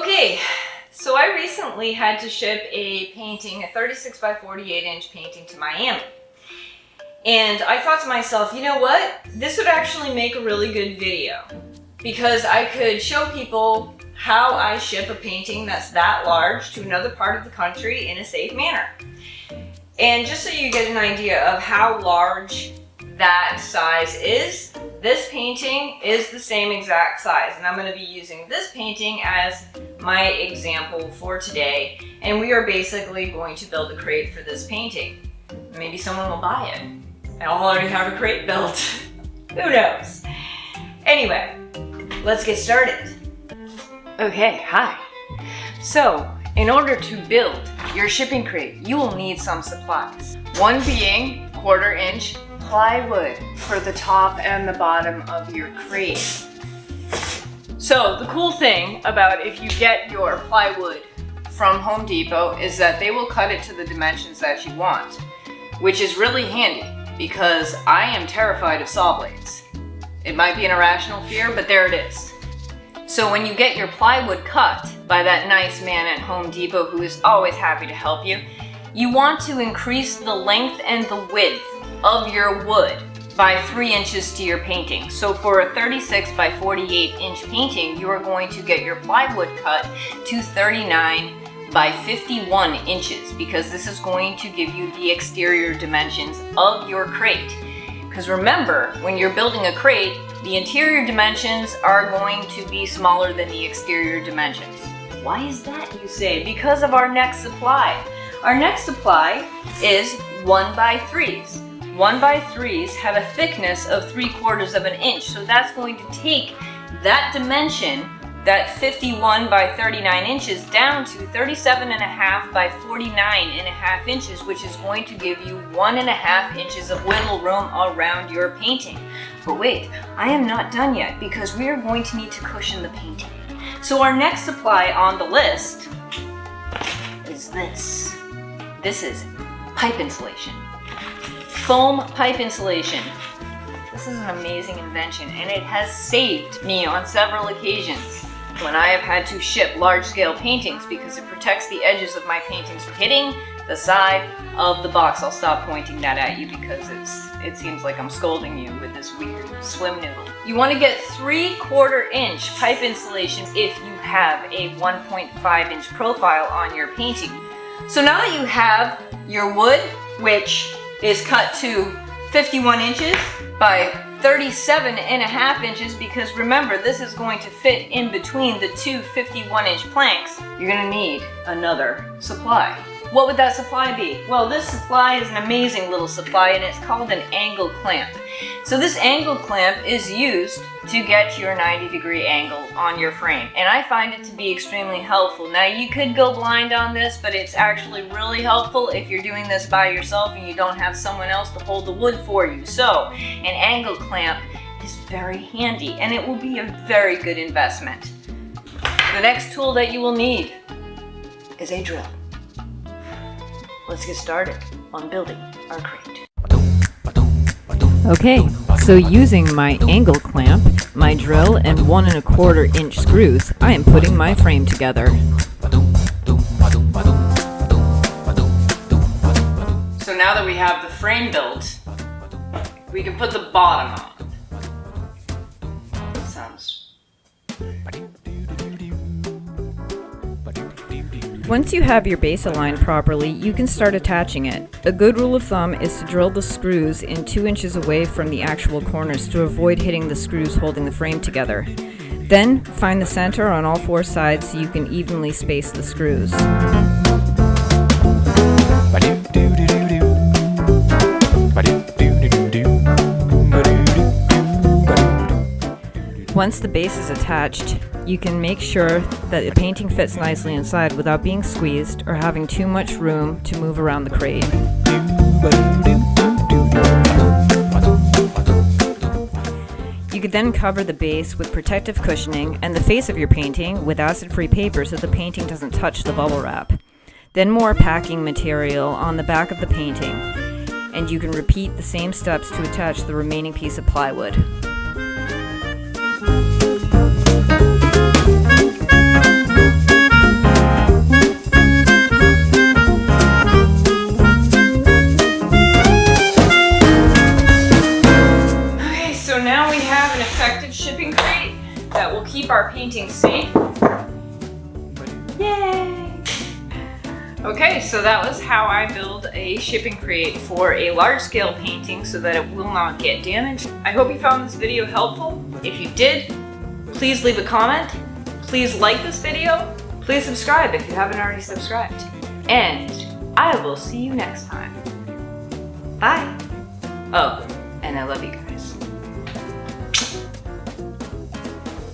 Okay, so I recently had to ship a painting, a 36 by 48 inch painting to Miami. And I thought to myself, you know what? This would actually make a really good video because I could show people how I ship a painting that's that large to another part of the country in a safe manner. And just so you get an idea of how large that size is, this painting is the same exact size, and I'm going to be using this painting as my example for today, and we are basically going to build a crate for this painting. Maybe someone will buy it. I'll already have a crate built. Who knows? Anyway, let's get started. Okay, hi. So, in order to build your shipping crate, you will need some supplies. One being 1/4 inch plywood for the top and the bottom of your crate. So the cool thing about if you get your plywood from Home Depot is that they will cut it to the dimensions that you want, which is really handy because I am terrified of saw blades. It might be an irrational fear, but there it is. So when you get your plywood cut by that nice man at Home Depot who is always happy to help you, you want to increase the length and the width of your wood by 3 inches to your painting. So for a 36 by 48 inch painting, you are going to get your plywood cut to 39 by 51 inches because this is going to give you the exterior dimensions of your crate. Because remember, when you're building a crate, the interior dimensions are going to be smaller than the exterior dimensions. Why is that, you say? Because of our next supply. Our next supply is 1x3s. 1x3s have a thickness of 3/4 of an inch, so that's going to take that dimension, that 51 by 39 inches, down to 37.5 by 49.5 inches, which is going to give you 1.5 inches of wiggle room around your painting. But wait, I am not done yet because we are going to need to cushion the painting. So our next supply on the list is this. This is pipe insulation. Foam pipe insulation. This is an amazing invention, and it has saved me on several occasions when I have had to ship large-scale paintings because it protects the edges of my paintings from hitting the side of the box. I'll stop pointing that at you because it seems like I'm scolding you with this weird swim noodle. You want to get 3/4 inch pipe insulation if you have a 1.5 inch profile on your painting. So now that you have your wood, which is cut to 51 inches by 37.5 inches, because remember, this is going to fit in between the two 51 inch planks, you're going to need another supply. What would that supply be? Well, this supply is an amazing little supply, and it's called an angle clamp. So this angle clamp is used to get your 90-degree angle on your frame, and I find it to be extremely helpful. Now, you could go blind on this, but it's actually really helpful if you're doing this by yourself and you don't have someone else to hold the wood for you. So an angle clamp is very handy, and it will be a very good investment. The next tool that you will need is a drill. Let's get started on building our crate. Okay, so using my angle clamp, my drill, and 1 1/4 inch screws, I am putting my frame together. So now that we have the frame built, we can put the bottom on. Sounds... Once you have your base aligned properly, you can start attaching it. A good rule of thumb is to drill the screws in 2 inches away from the actual corners to avoid hitting the screws holding the frame together. Then, find the center on all 4 sides so you can evenly space the screws. Once the base is attached, you can make sure that the painting fits nicely inside without being squeezed or having too much room to move around the crate. You could then cover the base with protective cushioning and the face of your painting with acid-free paper so the painting doesn't touch the bubble wrap. Then more packing material on the back of the painting, and you can repeat the same steps to attach the remaining piece of plywood. have an effective shipping crate that will keep our paintings safe. Yay! Okay, so that was how I build a shipping crate for a large scale painting so that it will not get damaged. I hope you found this video helpful. If you did, please leave a comment. Please like this video. Please subscribe if you haven't already subscribed. And I will see you next time. Bye. Oh, and I love you guys.